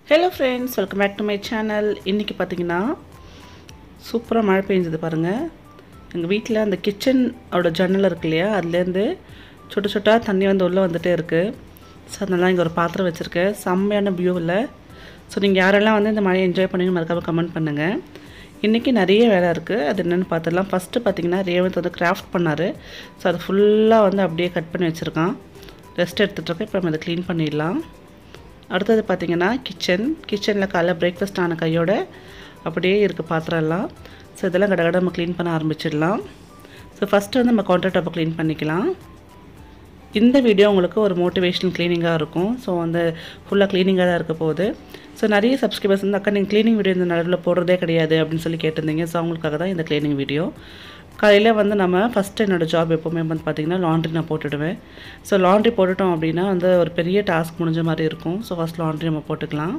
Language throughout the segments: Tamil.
Hello friends, welcome back to my channel. இன்னைக்கு பாத்தீங்கன்னா சூப்பரா மழை பெய்ஞ்சது பாருங்க. எங்க வீட்ல அந்த கிச்சன் ஓட ஜன்னல் இருக்கு இல்லையா, அதுல இருந்து சொட்ட சொட்டா தண்ணி வந்து உள்ள வந்துட்டே இருக்கு. சோ அதனால இங்க ஒரு பாத்திரம் வச்சிருக்கேன். செம்மையான வியூ இல்ல. சோ நீங்க யாரெல்லாம் வந்து இந்த மழையை என்ஜாய் பண்ணீங்க மறக்காம கமெண்ட் பண்ணுங்க. இன்னைக்கு நிறைய வேலை இருக்கு. அது என்னன்னு பார்த்தலாம். ஃபர்ஸ்ட் பாத்தீங்கன்னா ரேவந்த் வந்து கிராஃப்ட் பண்ணாரு. சோ அது ஃபுல்லா வந்து அப்படியே கட் பண்ணி வச்சிருக்கான். ரெஸ்ட் எடுத்துட்டு இருக்கேன். இப்போ நம்ம அதை க்ளீன் பண்ணிடலாம். அடுத்தது பார்த்தீங்கன்னா கிச்சனில் காலைல பிரேக்ஃபாஸ்ட் ஆன கையோட அப்படியே இருக்குது பாத்திரம் எல்லாம். ஸோ இதெல்லாம் கடகட நம்ம க்ளீன் பண்ண ஆரம்பிச்சிடலாம். ஸோ ஃபஸ்ட்டு வந்து நம்ம கவுண்டர் டாப்பை க்ளீன் பண்ணிக்கலாம். இந்த வீடியோ உங்களுக்கு ஒரு மோட்டிவேஷனல் க்ளீனிங்காக இருக்கும். ஸோ வந்து ஃபுல்லாக க்ளீனிங்காக தான் இருக்க போகுது. ஸோ நிறைய சப்ஸ்கிரைபர்ஸ் வந்து அக்கா நீங்கள் க்ளீனிங் வீடியோ இந்த நடுவில் போடுறதே கிடையாது அப்படின்னு சொல்லி கேட்டிருந்தீங்க. ஸோ அவங்களுக்காக தான் இந்த க்ளீனிங் வீடியோ. காலையில் வந்து நம்ம ஃபஸ்ட்டு என்னோடய ஜாப் எப்போவுமே வந்து பார்த்திங்கன்னா லாண்ட்ரி நான் போட்டுடுவேன். ஸோ லாண்ட்ரி போட்டுட்டோம் அப்படின்னா வந்து ஒரு பெரிய டாஸ்க் முடிஞ்ச மாதிரி இருக்கும். ஸோ ஃபஸ்ட் லாண்ட்ரி நம்ம போட்டுக்கலாம்.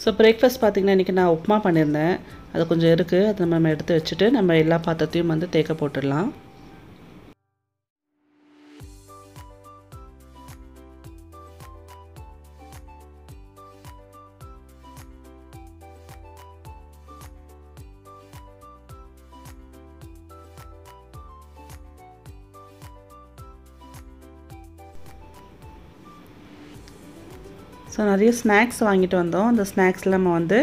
ஸோ பிரேக்ஃபாஸ்ட் பார்த்திங்கன்னா இன்றைக்கி நான் உப்புமா பண்ணியிருந்தேன். அது கொஞ்சம் இருக்குது. அதை நம்ம எடுத்து வச்சுட்டு நம்ம எல்லா பாத்திரத்தையும் வந்து தேக்க போட்டுடலாம். ஸோ நிறைய ஸ்நாக்ஸ் வாங்கிட்டு வந்தோம். அந்த ஸ்நாக்ஸில் நம்ம வந்து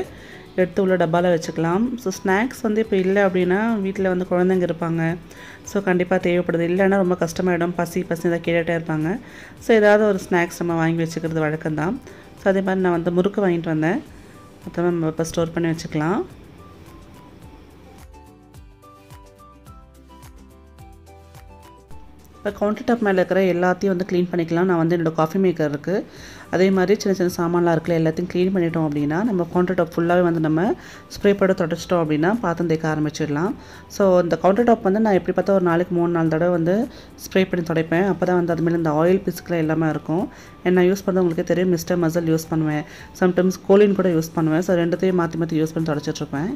எடுத்து உள்ள டப்பாவில் வச்சுக்கலாம். ஸோ ஸ்நாக்ஸ் வந்து இப்போ இல்லை அப்படின்னா வீட்டில் வந்து குழந்தைங்க இருப்பாங்க. ஸோ கண்டிப்பாக தேவைப்படுது. இல்லைன்னா ரொம்ப கஷ்டமாயிடும். பசி தான் கேட்டுகிட்டே இருப்பாங்க. ஸோ ஏதாவது ஒரு ஸ்நாக்ஸ் நம்ம வாங்கி வச்சுக்கிறது வழக்கம்தான். ஸோ அதே மாதிரி நான் வந்து முறுக்கு வாங்கிட்டு வந்தேன். அதை நம்ம இப்போ ஸ்டோர் பண்ணி வச்சுக்கலாம். இப்போ கவுண்டர் டாப் மேலே இருக்கிற எல்லாத்தையும் வந்து க்ளீன் பண்ணிக்கலாம். நான் வந்து என்னோடய காஃபி மேக்கர் இருக்குது. அதே மாதிரி சின்ன சின்ன சாமான்லாம் இருக்குல்ல, எல்லாத்தையும் க்ளீன் பண்ணிட்டோம் அப்படின்னா நம்ம கவுண்டர் டாப் ஃபுல்லாகவே வந்து நம்ம ஸ்ப்ரே போட்டு தொடச்சிட்டோம் அப்படின்னா பாத்திரம் தேய்க்க ஆரம்பிச்சிடலாம். ஸோ இந்த கவுண்டர் டாப் வந்து நான் எப்படி பார்த்தா ஒரு நாளைக்கு 3-4 தடவை வந்து ஸ்ப்ரே பண்ணி துடைப்பேன். அப்போ தான் வந்து அதுமாதிரி இந்த ஆயில் பிஸ்கில் எல்லாமே இருக்கும். நான் யூஸ் பண்ணுறது உங்களுக்கு தெரியும், மிஸ்டர் மசல் யூஸ் பண்ணுவேன். சம்டைம்ஸ் கோலின் கூட யூஸ் பண்ணுவேன். ஸோ ரெண்டுத்தையும் மாற்றி யூஸ் பண்ணி தொடச்சிட்ருப்பேன்.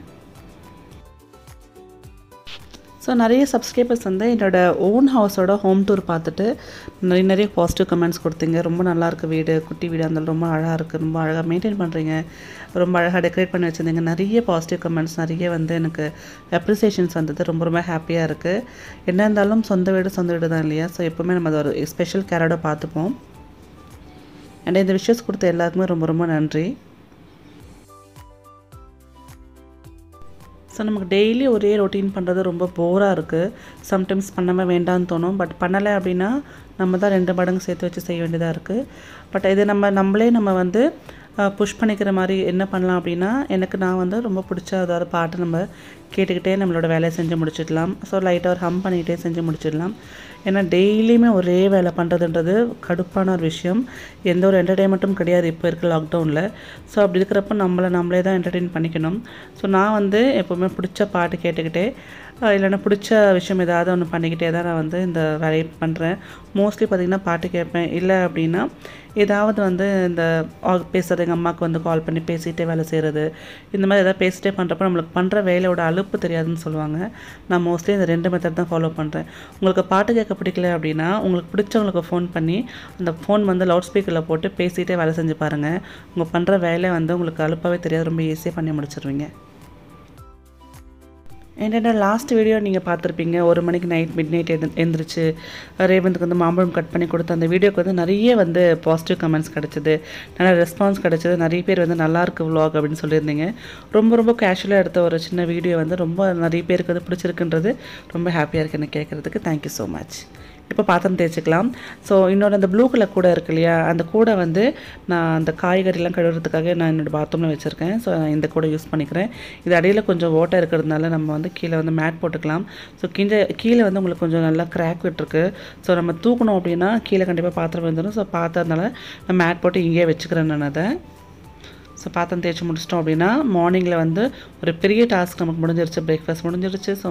ஸோ நிறைய சப்ஸ்கிரைபர்ஸ் வந்து என்னோடய ஓன் ஹவுஸோட ஹோம் டூர் பார்த்துட்டு நிறைய பாசிட்டிவ் கமெண்ட்ஸ் கொடுத்தீங்க. ரொம்ப நல்லாயிருக்கு வீடு, குட்டி வீடு இருந்தாலும் ரொம்ப அழகாக இருக்குது, ரொம்ப அழகாக மெயின்டைன் பண்ணுறீங்க, ரொம்ப அழகாக டெக்கரேட் பண்ணி வச்சுருந்தீங்க. நிறைய பாசிட்டிவ் கமெண்ட்ஸ், நிறைய வந்து எனக்கு அப்ரிசியேஷன்ஸ் வந்தது. ரொம்ப ஹாப்பியாக இருக்குது. என்ன இருந்தாலும் சொந்த வீடு தான் இல்லையா? ஸோ எப்போவுமே நம்ம அதை ஒரு ஸ்பெஷல் கேரோட பார்த்துப்போம். அண்ட் இந்த விஷஸ் கொடுத்த எல்லாருக்குமே ரொம்ப நன்றி. ஸோ நமக்கு டெய்லி ஒரே ரொட்டீன் பண்ணுறது ரொம்ப போராக இருக்குது. சம்டைம்ஸ் பண்ணாமல் வேண்டான்னு தோணும். பட் பண்ணலை அப்படின்னா நம்ம தான் 2 மடங்கு சேர்த்து வச்சு செய்ய வேண்டியதாக இருக்குது. பட் இது நம்மளே வந்து புஷ் பண்ணிக்கிற மாதிரி என்ன பண்ணலாம் அப்படின்னா, நான் வந்து ரொம்ப பிடிச்ச அதாவது பாட்டு நம்ம கேட்டுக்கிட்டே நம்மளோட வேலையை செஞ்சு முடிச்சிடலாம். ஸோ லைட்டாக ஒரு ஹம் பண்ணிக்கிட்டே செஞ்சு முடிச்சிடலாம். ஏன்னா டெய்லியுமே ஒரே வேலை பண்ணுறதுன்றது கடுப்பான ஒரு விஷயம். எந்த ஒரு என்டர்டெயின்மெண்ட்டும் கிடையாது இப்போ இருக்க லாக்டவுனில். ஸோ அப்படி இருக்கிறப்ப நம்மளே தான் என்டர்டெயின் பண்ணிக்கணும். ஸோ நான் வந்து எப்போவுமே பிடிச்ச பாட்டு கேட்டுக்கிட்டே இல்லைன்னா பிடிச்ச விஷயம் ஏதாவது ஒன்று பண்ணிக்கிட்டே தான் நான் வந்து இந்த வேலையை பண்ணுறேன். மோஸ்ட்லி பார்த்திங்கன்னா பாட்டு கேட்பேன். இல்லை அப்படின்னா ஏதாவது வந்து இந்த பேசுகிறது, எங்கள் அம்மாவுக்கு வந்து கால் பண்ணி பேசிகிட்டே வேலை செய்கிறது, இந்த மாதிரி எதாவது பேசிகிட்டே பண்ணுறப்ப நம்மளுக்கு பண்ணுற வேலையோட அலுப்பு தெரியாதுன்னு சொல்லுவாங்க. நான் மோஸ்ட்லி இந்த 2 மெத்தட் தான் ஃபாலோ பண்ணுறேன். உங்களுக்கு பாட்டு கேட்க பிடிக்கல அப்படின்னா உங்களுக்கு பிடிச்சவங்களுக்கு ஃபோன் பண்ணி அந்த ஃபோன் வந்து லவுட் ஸ்பீக்கரில் போட்டு பேசிகிட்டே வேலை செஞ்சு பாருங்கள். உங்கள் பண்ணுற வேலை வந்து உங்களுக்கு அலுப்பாகவே தெரியாது. ரொம்ப ஈஸியாக பண்ணி முடிச்சிருவீங்க. என்னோட லாஸ்ட் வீடியோ நீங்கள் பார்த்துருப்பீங்க. 1 மணிக்கு மிட் நைட் எழுந்திரிச்சு ரேவந்துக்கு வந்து மாம்பழம் கட் பண்ணி கொடுத்த அந்த வீடியோக்கு வந்து நிறைய வந்து பாசிட்டிவ் கமெண்ட்ஸ் கிடச்சிது, நல்ல ரெஸ்பான்ஸ் கிடச்சிது. நிறைய பேர் வந்து நல்லாயிருக்கு விலாக் அப்படின்னு சொல்லியிருந்தீங்க. ரொம்ப கேஷுவலாக எடுத்த ஒரு சின்ன வீடியோ வந்து ரொம்ப நிறைய பேருக்கு வந்து பிடிச்சிருக்குன்றது ரொம்ப ஹாப்பியாக இருக்குது எனக்கு கேட்குறதுக்கு. Thank you so much. இப்போ பாத்திரம் தேய்ச்சிக்கலாம். ஸோ இன்னொரு அந்த ப்ளூ கலர் கூடை இருக்கு இல்லையா, அந்த கூடை வந்து நான் அந்த காய்கறிலாம் கழுவுறதுக்காக நான் என்னோடய பாத்ரூமில் வச்சுருக்கேன். ஸோ நான் இந்த கூடை யூஸ் பண்ணிக்கிறேன். இது அடியில் கொஞ்சம் ஓட்டை இருக்கிறதுனால நம்ம வந்து கீழே வந்து மேட் போட்டுக்கலாம். ஸோ கீழே வந்து உங்களுக்கு கொஞ்சம் நல்லா கிராக் விட்டுருக்கு. ஸோ நம்ம தூக்கணும் அப்படின்னா கீழே கண்டிப்பாக பாத்திரம் வந்துடும். ஸோ பாத்திரனால நான் மேட் போட்டு இங்கேயே வச்சுக்கிறேன் நான் அதை. ஸோ பாத்திரம் தேய்ச்சி முடிச்சிட்டோம் அப்படின்னா மார்னிங்கில் வந்து ஒரு பெரிய டாஸ்க் நமக்கு முடிஞ்சிருச்சு. பிரேக்ஃபாஸ்ட் முடிஞ்சிருச்சு. ஸோ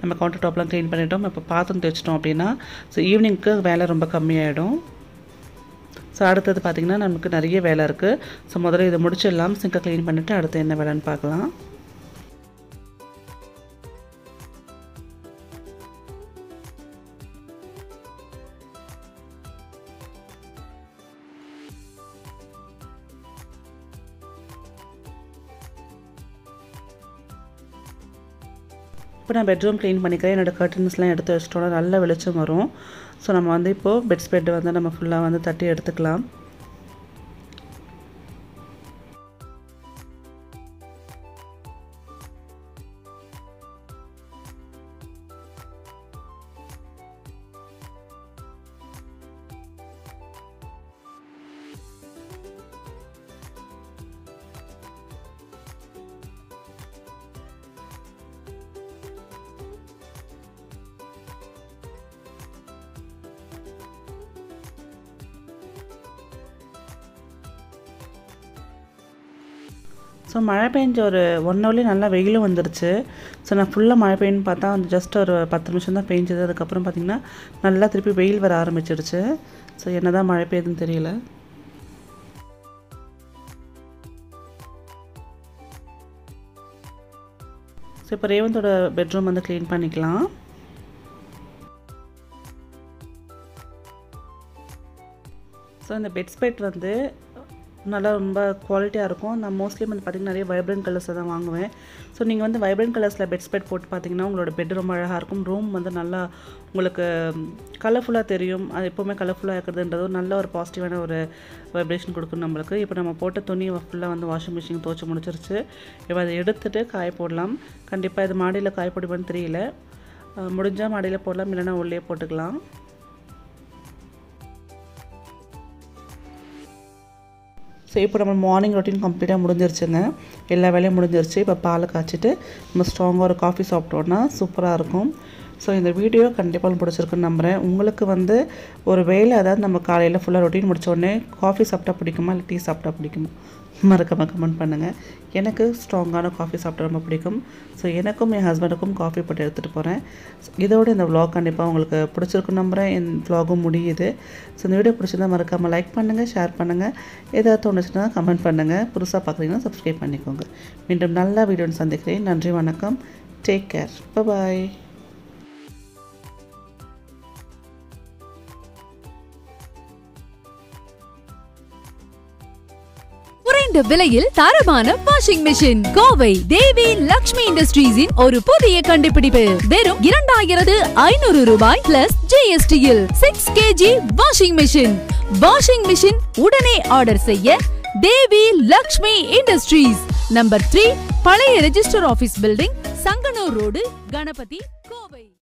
நம்ம கவுண்டர் டாப்லாம் க்ளீன் பண்ணிட்டோம். இப்போ பாத்திரம் தேய்ச்சிட்டோம் அப்படின்னா ஸோ ஈவினிங்க்கு வேலை ரொம்ப கம்மியாகிடும். ஸோ அடுத்தது பார்த்திங்கன்னா நமக்கு நிறைய வேலை இருக்குது. ஸோ முதல்ல இதை முடிச்சிடலாம். சிங்கை க்ளீன் பண்ணிவிட்டு அடுத்து என்ன வேலைன்னு பார்க்கலாம். இப்போ நான் பெட்ரூம் க்ளீன் பண்ணிக்கிறேன். என்னோடய கர்டன்ஸ்லாம் எடுத்து வச்சிட்டோன்னா நல்ல வெளிச்சம் வரும். ஸோ நம்ம வந்து இப்போது பெட் ஸ்ப்ரெட் வந்து நம்ம ஃபுல்லாக வந்து தட்டி எடுத்துக்கலாம். ஸோ மழை பெஞ்ச ஒரு 1 ஹவர்லேயே நல்லா வெயிலும் வந்துருச்சு. ஸோ நான் ஃபுல்லாக மழை பெய்யுன்னு பார்த்தா வந்து ஜஸ்ட் ஒரு 10 நிமிஷம் தான் பெஞ்சது. அதுக்கப்புறம் பார்த்திங்கன்னா நல்லா திருப்பி வெயில் வர ஆரம்பிச்சிடுச்சு. ஸோ என்ன தான் மழை பெய்யுதுன்னு தெரியல. ஸோ இப்போ ரேவந்தோட பெட்ரூம் வந்து க்ளீன் பண்ணிக்கலாம். ஸோ இந்த பெட் ஸ்ப்ரெட் வந்து நல்லா ரொம்ப குவாலிட்டியாக இருக்கும். நான் மோஸ்ட்லி வந்து பார்த்திங்கன்னா நிறைய வைப்ரண்ட் கலர்ஸை தான் வாங்குவேன். ஸோ நீங்கள் வந்து வைப்ரண்ட் கலர்ஸில் பெட் ஸ்ப்ரெட் போட்டு பார்த்திங்கன்னா உங்களோட பெட் ரொம்ப அழகாக இருக்கும். ரூம் வந்து நல்லா உங்களுக்கு கலர்ஃபுல்லாக தெரியும். அது எப்போவுமே கலர்ஃபுல்லாக இருக்கிறதுன்றது நல்ல ஒரு பாசிட்டிவான ஒரு வைப்ரேஷன் கொடுக்கும் நம்மளுக்கு. இப்போ நம்ம போட்ட துணி ஃபுல்லாக வந்து வாஷிங் மிஷின் துவச்சி முடிச்சிருச்சு. இப்போ அதை எடுத்துகிட்டு காய போடலாம். கண்டிப்பாக இது மாடியில் காய போடுவேன்னு தெரியல. முடிஞ்சால் மாடியில் போடலாம், இல்லைனா உள்ளே போட்டுக்கலாம். ஸோ இப்போ நம்ம மார்னிங் ரொட்டீன் கம்ப்ளீட்டாக முடிஞ்சிருச்சுங்க. எல்லா வேலையும் முடிஞ்சிருச்சு. இப்போ பாலை காய்ச்சிட்டு நம்ம ஸ்ட்ராங்காக ஒரு காஃபி சாப்பிட்டோன்னா சூப்பராக இருக்கும். ஸோ இந்த வீடியோ கண்டிப்பாக பிடிச்சிருக்குன்னு நம்புகிறேன். உங்களுக்கு வந்து ஒரு வேலை, அதாவது நம்ம காலையில் ஃபுல்லாக ரொட்டீன் முடித்தோடனே காஃபி சாப்பிட்டா பிடிக்குமா இல்லை டீ சாப்பிட்டா பிடிக்குமா மறக்காமல் கமெண்ட் பண்ணுங்கள். எனக்கு ஸ்ட்ராங்கான காஃபி சாப்பிட்டா ரொம்ப பிடிக்கும். ஸோ எனக்கும் என் ஹஸ்பண்டுக்கும் காஃபி போட்டு எடுத்துகிட்டு போகிறேன். இதோடு இந்த vlog கண்டிப்பாக உங்களுக்கு பிடிச்சிருக்குன்னு நம்புகிறேன். என் vlogகும் முடியுது. ஸோ இந்த வீடியோ பிடிச்சிருந்தால் மறக்காமல் லைக் பண்ணுங்கள், ஷேர் பண்ணுங்கள். ஏதாவது தோணுச்சுன்னா கமெண்ட் பண்ணுங்கள். புதுசாக பார்க்குறீங்கன்னா சப்ஸ்கிரைப் பண்ணிக்கோங்க. மீண்டும் நல்ல வீடியோன்னு சந்திக்கிறேன். நன்றி, வணக்கம். Take care. பாய். குறைந்த விலையில் தரமான வாஷிங் மெஷின். கோவை தேவி லக்ஷ்மி இண்டஸ்ட்ரீஸின் ஒரு புதிய கண்டுபிடிப்பு. வெறும் 2500 ரூபாய் பிளஸ் ஜிஎஸ்டியில் 6 kg washing machine. Washing machine உடனே ஆர்டர் செய்ய தேவி லக்ஷ்மி இண்டஸ்ட்ரீஸ், நம்பர் 3, பழைய register office building, Sanganur road, Ganapathy, Kovai.